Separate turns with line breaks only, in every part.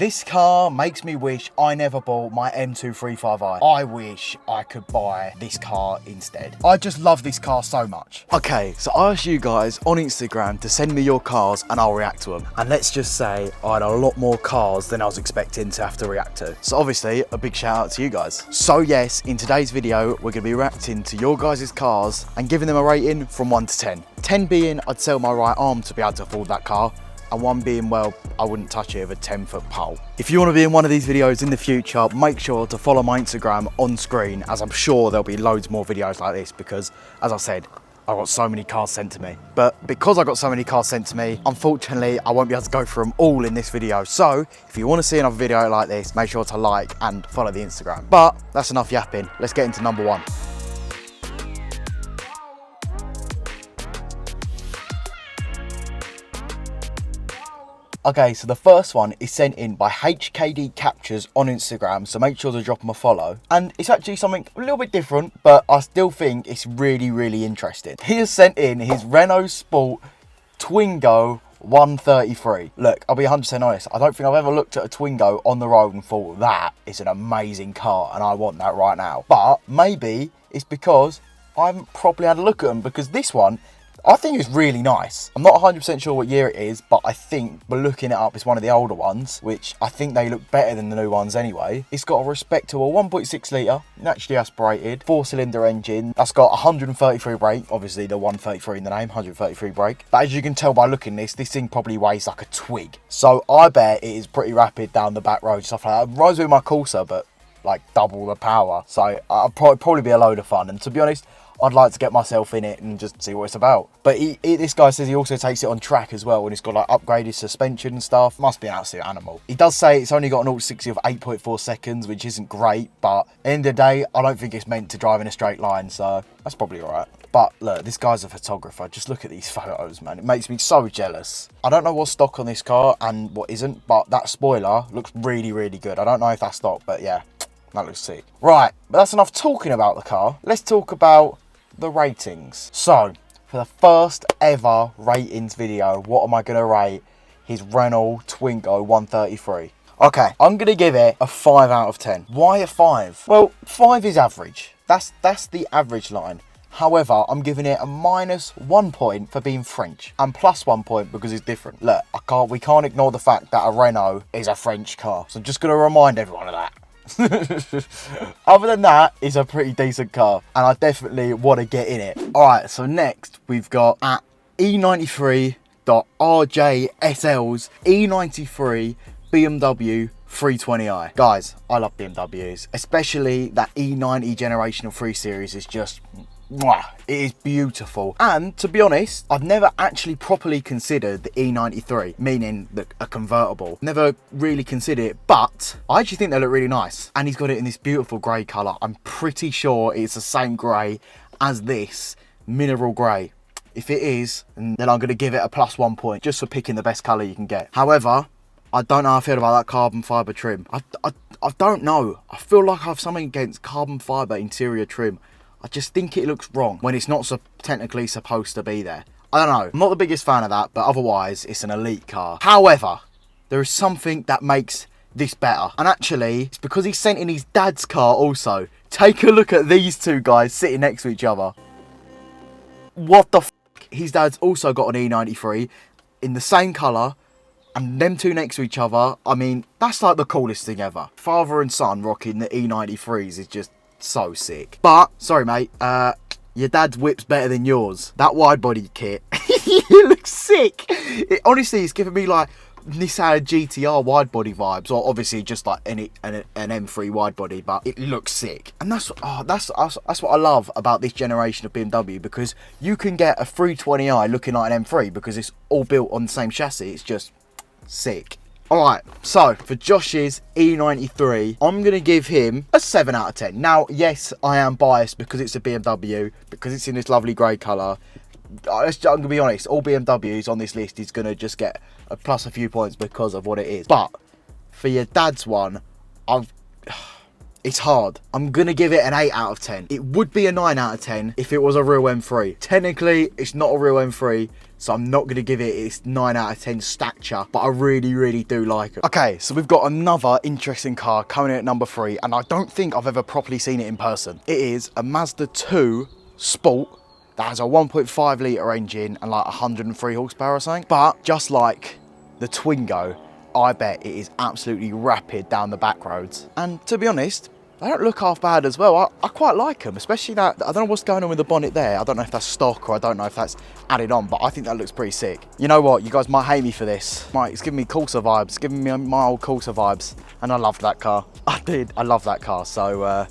This car makes me wish I never bought my M235i. I wish I could buy this car instead. I just love this car so much. Okay, so I asked you guys on Instagram to send me your cars and I'll react to them. And let's just say I had a lot more cars than I was expecting to have to react to. So obviously, a big shout out to you guys. So yes, in today's video, we're gonna be reacting to your guys' cars and giving them a rating from 1 to 10. 10 being I'd sell my right arm to be able to afford that car, and 1 being, well, I wouldn't touch it with a 10-foot pole. If you want to be in one of these videos in the future, make sure to follow my Instagram on screen, as I'm sure there'll be loads more videos like this because, as I said, I got so many cars sent to me. But because I got so many cars sent to me, unfortunately, I won't be able to go through them all in this video. So if you want to see another video like this, make sure to like and follow the Instagram. But that's enough yapping. Let's get into number 1. Okay, so the first one is sent in by HKD Captures on Instagram, so make sure to drop them a follow. And it's actually something a little bit different, but I still think it's really, really interesting. He has sent in his Renault Sport Twingo 133. Look, I'll be 100% honest, I don't think I've ever looked at a Twingo on the road and thought that is an amazing car and I want that right now. But maybe it's because I haven't properly had a look at them, because this one, I think it's really nice. I'm not 100% sure what year it is, but I think we're looking it up. It's one of the older ones, which I think they look better than the new ones anyway. It's got a respectable 1.6 litre, naturally aspirated, 4-cylinder engine. That's got 133 brake, obviously the 133 in the name, 133 brake. But as you can tell by looking at this thing probably weighs like a twig. So I bet it is pretty rapid down the back road, stuff like that. It rides with my Corsa, but like double the power. So I'll probably be a load of fun. And to be honest, I'd like to get myself in it and just see what it's about. But this guy says he also takes it on track as well, and it's got like upgraded suspension and stuff. Must be an absolute animal. He does say it's only got an 0-60 of 8.4 seconds, which isn't great, but at the end of the day, I don't think it's meant to drive in a straight line, so that's probably all right. But look, this guy's a photographer. Just look at these photos, man. It makes me so jealous. I don't know what's stock on this car and what isn't, but that spoiler looks really, really good. I don't know if that's stock, but yeah, that looks sick. Right, but that's enough talking about the car. Let's talk about the ratings. So for the first ever ratings video, what am I going to rate his Renault Twingo 133? Okay, I'm going to give it a 5 out of 10. Why a 5? Well, 5 is average. That's the average line. However, I'm giving it a -1 point for being French and +1 point because it's different. Look, we can't ignore the fact that a Renault is a French car. So I'm just going to remind everyone of that. Other than that, it's a pretty decent car and I definitely want to get in it. Alright, so next we've got at E93.RJSL's E93 BMW 320i. Guys, I love BMWs, especially that E90 generation of 3 Series is just mwah, it is beautiful. And to be honest, I've never actually properly considered the E93, meaning a convertible. Never really considered it, but I actually think they look really nice. And he's got it in this beautiful grey colour. I'm pretty sure it's the same grey as this mineral grey. If it is, then I'm going to give it a +1 point just for picking the best colour you can get. However, I don't know how I feel about that carbon fibre trim. I don't know. I feel like I have something against carbon fibre interior trim. I just think it looks wrong when it's not so technically supposed to be there. I don't know. I'm not the biggest fan of that, but otherwise, it's an elite car. However, there is something that makes this better. And actually, it's because he sent in his dad's car also. Take a look at these two guys sitting next to each other. What the f***? His dad's also got an E93 in the same colour. And them two next to each other, I mean, that's like the coolest thing ever. Father and son rocking the E93s is just so sick. But sorry mate, your dad's whip's better than yours. That wide body kit, it looks sick. Honestly, it's giving me like Nissan GTR wide body vibes, or obviously just like an M3 wide body, but it looks sick. And that's what I love about this generation of BMW, because you can get a 320i looking like an M3 because it's all built on the same chassis. It's just sick. Alright, so for Josh's E93, I'm going to give him a 7 out of 10. Now, yes, I am biased because it's a BMW, because it's in this lovely grey colour. I'm going to be honest, all BMWs on this list is going to just get a plus a few points because of what it is. But for your dad's one, it's hard. I'm going to give it an 8 out of 10. It would be a 9 out of 10 if it was a real M3. Technically, it's not a real M3, so I'm not going to give it its 9 out of 10 stature, but I really, really do like it. Okay, so we've got another interesting car coming in at number 3, and I don't think I've ever properly seen it in person. It is a Mazda 2 Sport that has a 1.5 litre engine and like 103 horsepower or something. But just like the Twingo, I bet it is absolutely rapid down the back roads. And to be honest, they don't look half bad as well. I quite like them, especially that, I don't know what's going on with the bonnet there. I don't know if that's stock or I don't know if that's added on, but I think that looks pretty sick. You know what, you guys might hate me for this. It's giving me Corsa vibes, it's giving me my old Corsa vibes. And I loved that car. I love that car. So I'm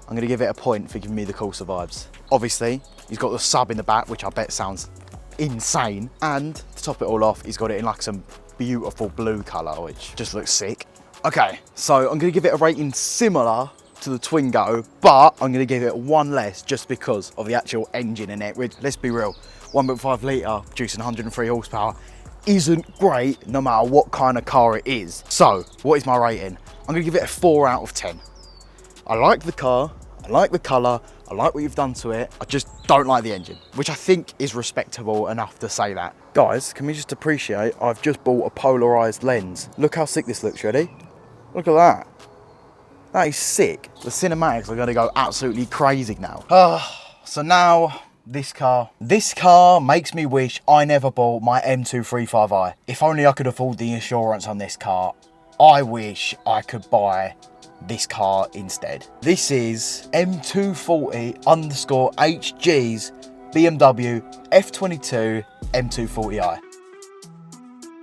gonna give it a point for giving me the Corsa vibes. Obviously, he's got the sub in the back, which I bet sounds insane. And to top it all off, he's got it in like some beautiful blue colour, which just looks sick. Okay, so I'm gonna give it a rating similar to the Twingo, but I'm gonna give it one less just because of the actual engine in it, which, let's be real, 1.5 litre producing 103 horsepower isn't great no matter what kind of car it is. So, what is my rating? I'm gonna give it a 4 out of 10. I like the car, I like the colour, I like what you've done to it, I just don't like the engine, which I think is respectable enough to say that. Guys, can we just appreciate, I've just bought a polarised lens. Look how sick this looks, ready? Look at that. That is sick. The cinematics are gonna go absolutely crazy now. So now, this car. This car makes me wish I never bought my M235i. If only I could afford the insurance on this car, I wish I could buy this car instead. This is M240_HG's BMW F22 M240i.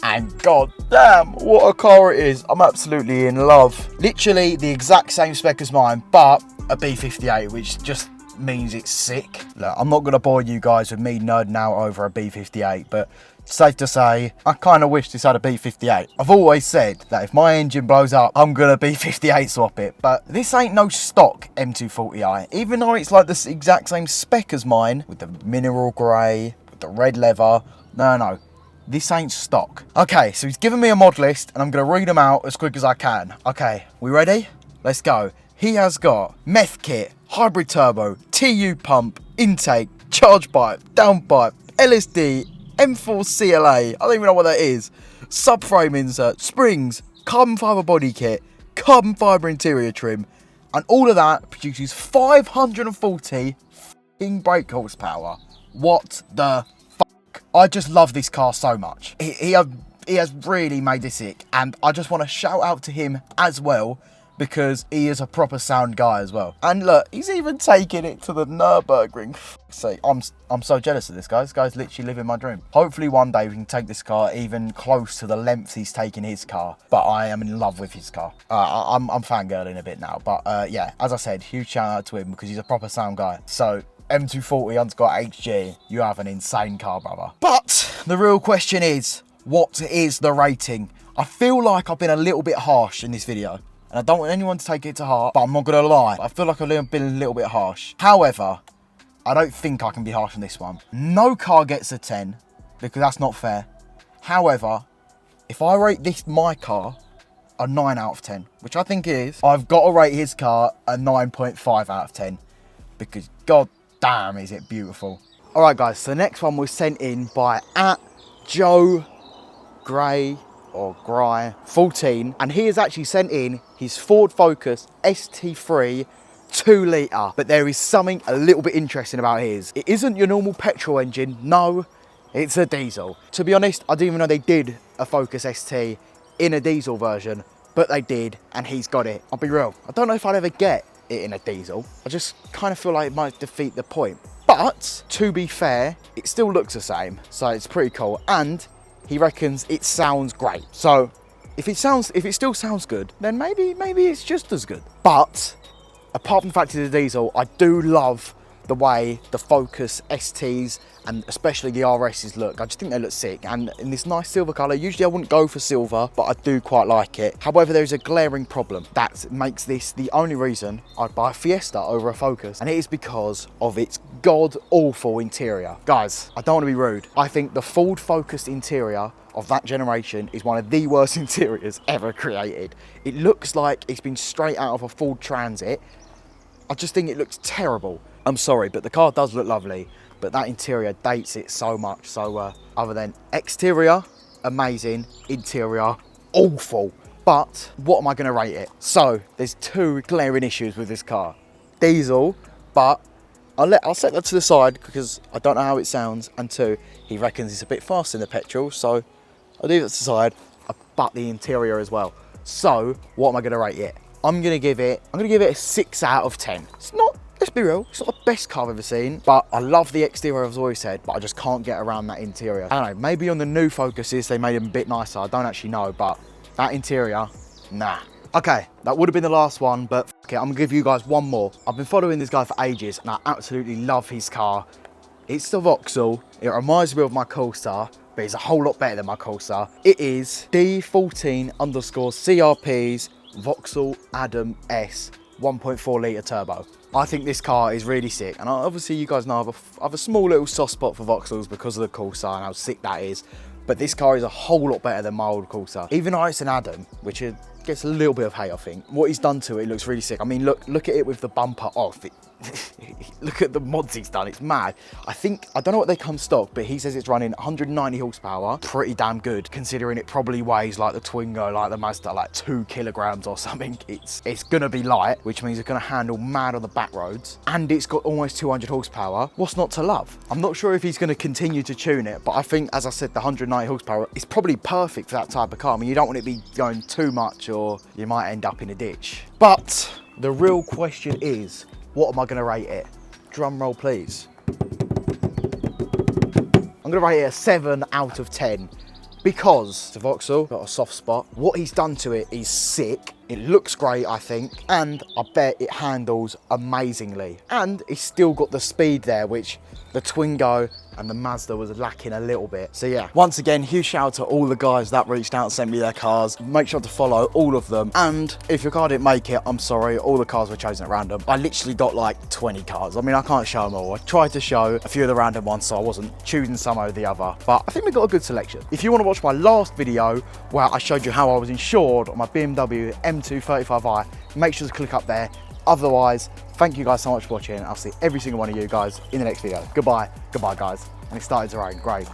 And god damn, what a car it is. I'm absolutely in love. Literally the exact same spec as mine, but a B58, which just means it's sick. Look, I'm not gonna bore you guys with me nerding out over a B58, but safe to say, I kind of wish this had a B58. I've always said that if my engine blows up, I'm gonna B58 swap it, but this ain't no stock M240i, even though it's like the exact same spec as mine, with the mineral grey, with the red leather. No. This ain't stock. Okay, so he's given me a mod list and I'm gonna read them out as quick as I can. Okay, we ready? Let's go. He has got meth kit, hybrid turbo, TU pump, intake, charge pipe, down pipe, LSD, M4 CLA, I don't even know what that is, subframe insert, springs, carbon fibre body kit, carbon fibre interior trim, and all of that produces 540 f***ing brake horsepower. What the I just love this car so much. He has really made this sick, and I just want to shout out to him as well because he is a proper sound guy as well. And look, he's even taking it to the Nürburgring. See, I'm so jealous of this guy. This guy's literally living my dream. Hopefully one day we can take this car even close to the length he's taking his car. But I am in love with his car. I'm fangirling a bit now, but yeah, as I said, huge shout out to him because he's a proper sound guy. So M240_HG, you have an insane car, brother. But the real question is, what is the rating? I feel like I've been a little bit harsh in this video, and I don't want anyone to take it to heart, but I'm not gonna lie, I feel like I've been a little bit harsh. However, I don't think I can be harsh on this one. No car gets a 10, because that's not fair. However, if I rate my car a 9 out of 10, which I think it is, I've got to rate his car a 9.5 out of 10, because god damn, is it beautiful. All right, guys, so the next one was sent in by @Joe Gray or Gry 14, and he has actually sent in his Ford Focus ST3 2 litre, but there is something a little bit interesting about his. It isn't your normal petrol engine, no, it's a diesel. To be honest, I didn't even know they did a Focus ST in a diesel version, but they did, and he's got it. I'll be real, I don't know if I'd ever get it in a diesel. I just kind of feel like it might defeat the point. But to be fair, it still looks the same, so it's pretty cool. And he reckons it sounds great. So if it still sounds good, then maybe it's just as good. But apart from the fact it's a diesel, I do love the way the Focus STs and especially the RSs look. I just think they look sick, and in this nice silver colour. Usually I wouldn't go for silver, but I do quite like it. However, there's a glaring problem that makes this the only reason I'd buy a Fiesta over a Focus, and it is because of its god-awful interior. Guys, I don't want to be rude. I think the Ford Focus interior of that generation is one of the worst interiors ever created. It looks like it's been straight out of a Ford Transit. I just think it looks terrible. I'm sorry, but the car does look lovely. but that interior dates it so much. So other than exterior, amazing, interior, awful. But what am I gonna rate it? So there's two glaring issues with this car. Diesel, but I'll set that to the side because I don't know how it sounds, and two, he reckons it's a bit fast in the petrol, so I'll leave it to the side, but the interior as well. So what am I gonna rate it? I'm gonna give it a 6 out of 10. It's not, let's be real, it's not the best car I've ever seen, but I love the exterior, as I've always said, but I just can't get around that interior. I don't know, maybe on the new Focuses they made them a bit nicer, I don't actually know, but that interior, nah. Okay, that would have been the last one, but okay, I'm gonna give you guys one more. I've been following this guy for ages and I absolutely love his car. It's the Vauxhall. It reminds me of my Corsa, but it's a whole lot better than my Corsa. It is D14_CRP's Vauxhall Adam S 1.4 litre turbo. I think this car is really sick, and obviously you guys know I have a small little soft spot for Vauxhalls because of the Corsa and how sick that is. But this car is a whole lot better than my old Corsa. Even though it's an Adam, which gets a little bit of hate, I think. What he's done to it looks really sick. I mean, look at it with the bumper off. Look at the mods he's done, it's mad. I don't know what they come stock, but he says it's running 190 horsepower. Pretty damn good, considering it probably weighs like the Twingo, like the Mazda, like 2 kilograms or something. It's gonna be light, which means it's gonna handle mad on the back roads. And it's got almost 200 horsepower. What's not to love? I'm not sure if he's gonna continue to tune it, but I think, as I said, the 190 horsepower is probably perfect for that type of car. I mean, you don't want it to be going too much or you might end up in a ditch. But the real question is, what am I gonna rate it? Drum roll, please. I'm gonna rate it a 7 out of 10 because the Vauxhall got a soft spot. What he's done to it is sick. It looks great, I think, and I bet it handles amazingly. And it's still got the speed there, which the Twingo and the Mazda was lacking a little bit. So yeah, once again, huge shout out to all the guys that reached out and sent me their cars. Make sure to follow all of them. And if your car didn't make it, I'm sorry, all the cars were chosen at random. I literally got like 20 cars. I mean, I can't show them all. I tried to show a few of the random ones, so I wasn't choosing some over the other. But I think we got a good selection. If you want to watch my last video where I showed you how I was insured on my BMW M235i, make sure to click up there. Otherwise, thank you guys so much for watching. I'll see every single one of you guys in the next video. Goodbye, guys. And it's starting to rain, great.